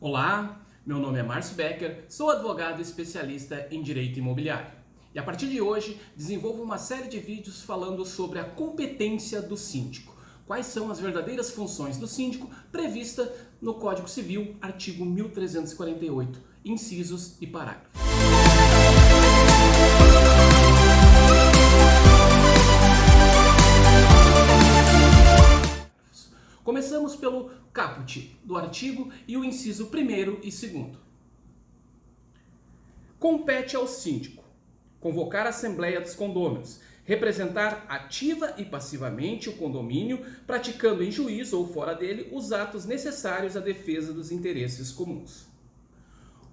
Olá, meu nome é Márcio Becker, sou advogado especialista em direito imobiliário. E a partir de hoje desenvolvo uma série de vídeos falando sobre a competência do síndico. Quais são as verdadeiras funções do síndico prevista no Código Civil, artigo 1348, incisos e parágrafos. Começamos pelo caput do artigo e o inciso 1º e 2º. Compete ao síndico convocar a Assembleia dos Condôminos, representar ativa e passivamente o condomínio, praticando em juízo ou fora dele os atos necessários à defesa dos interesses comuns.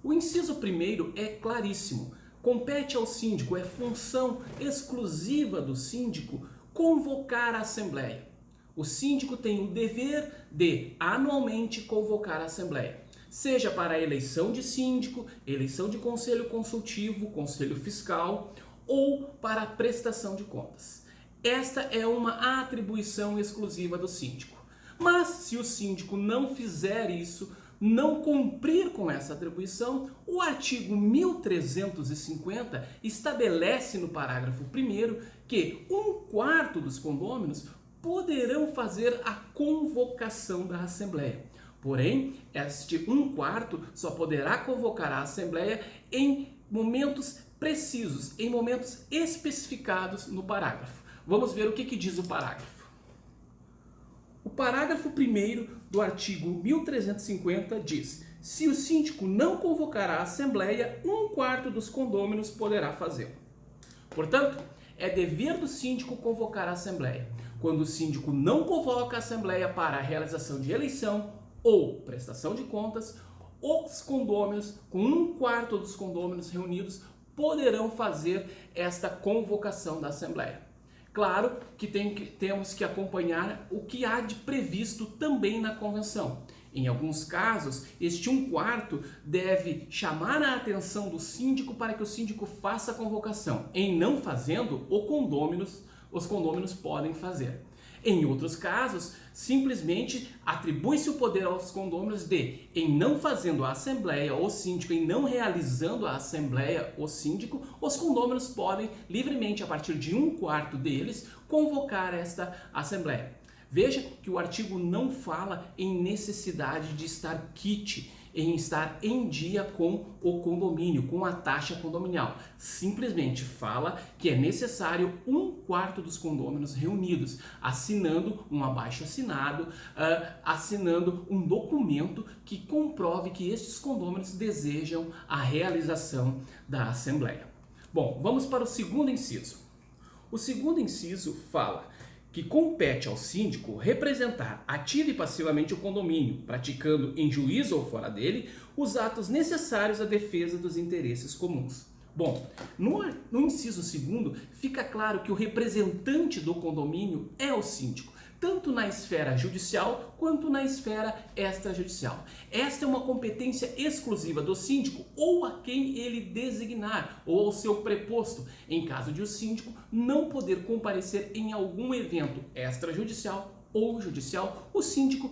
O inciso 1º é claríssimo. Compete ao síndico, é função exclusiva do síndico convocar a Assembleia. O síndico tem o dever de anualmente convocar a Assembleia, seja para a eleição de síndico, eleição de conselho consultivo, conselho fiscal ou para a prestação de contas. Esta é uma atribuição exclusiva do síndico. Mas se o síndico não fizer isso, não cumprir com essa atribuição, o artigo 1350 estabelece no parágrafo 1º que 1/4 dos condôminos poderão fazer a convocação da Assembleia. Porém, este 1/4 só poderá convocar a Assembleia em momentos precisos, em momentos especificados no parágrafo. Vamos ver o que diz o parágrafo. O parágrafo 1º do artigo 1350 diz: se o síndico não convocar a Assembleia, 1/4 dos condôminos poderá fazê-lo. Portanto, é dever do síndico convocar a Assembleia. Quando o síndico não convoca a Assembleia para a realização de eleição ou prestação de contas, os condôminos, com 1/4 dos condôminos reunidos, poderão fazer esta convocação da Assembleia. Claro que temos que acompanhar o que há de previsto também na Convenção. Em alguns casos, este 1/4 deve chamar a atenção do síndico para que o síndico faça a convocação. Em não fazendo, os condôminos podem fazer. Em outros casos, simplesmente atribui-se o poder aos condôminos de, em não fazendo a Assembleia, o síndico, em não realizando a Assembleia, o síndico, os condôminos podem livremente, a partir de 1/4 deles, convocar esta Assembleia. Veja que o artigo não fala em necessidade de estar quite, em estar em dia com o condomínio, com a taxa condominial. Simplesmente fala que é necessário 1/4 dos condôminos reunidos, assinando um abaixo-assinado, assinando um documento que comprove que estes condôminos desejam a realização da Assembleia. Bom, vamos para o segundo inciso. O segundo inciso fala que compete ao síndico representar ativa e passivamente o condomínio, praticando em juízo ou fora dele os atos necessários à defesa dos interesses comuns. Bom, no inciso 2º fica claro que o representante do condomínio é o síndico, tanto na esfera judicial quanto na esfera extrajudicial. Esta é uma competência exclusiva do síndico ou a quem ele designar, ou ao seu preposto, em caso de o síndico não poder comparecer em algum evento extrajudicial ou judicial, o síndico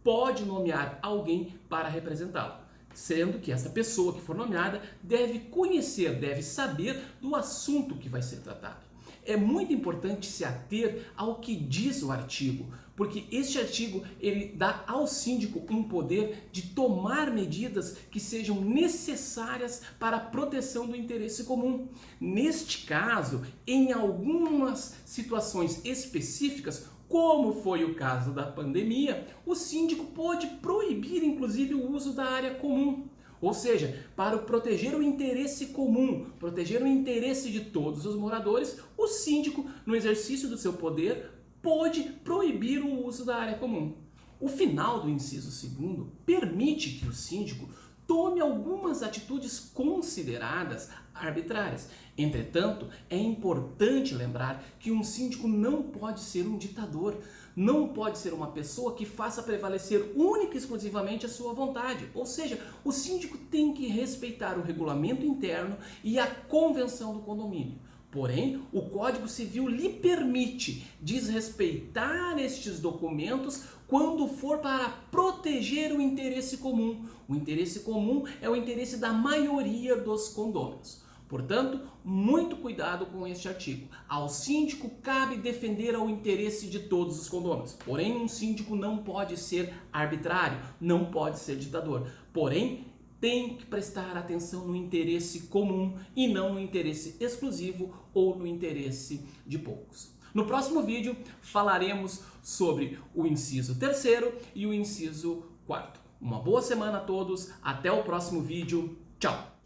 pode nomear alguém para representá-lo, sendo que essa pessoa que for nomeada deve conhecer, deve saber do assunto que vai ser tratado. É muito importante se ater ao que diz o artigo, porque este artigo ele dá ao síndico um poder de tomar medidas que sejam necessárias para a proteção do interesse comum. Neste caso, em algumas situações específicas, como foi o caso da pandemia, o síndico pode proibir inclusive o uso da área comum. Ou seja, para proteger o interesse comum, proteger o interesse de todos os moradores, o síndico, no exercício do seu poder, pode proibir o uso da área comum. O final do inciso 2º permite que o síndico tome algumas atitudes consideradas arbitrárias. Entretanto, é importante lembrar que um síndico não pode ser um ditador, não pode ser uma pessoa que faça prevalecer única e exclusivamente a sua vontade. Ou seja, o síndico tem que respeitar o regulamento interno e a convenção do condomínio. Porém, o Código Civil lhe permite desrespeitar estes documentos quando for para proteger o interesse comum. O interesse comum é o interesse da maioria dos condôminos. Portanto, muito cuidado com este artigo. Ao síndico cabe defender o interesse de todos os condôminos. Porém, um síndico não pode ser arbitrário, não pode ser ditador. Porém, tem que prestar atenção no interesse comum e não no interesse exclusivo ou no interesse de poucos. No próximo vídeo falaremos sobre o inciso 3º e o inciso 4º. Uma boa semana a todos, até o próximo vídeo, tchau!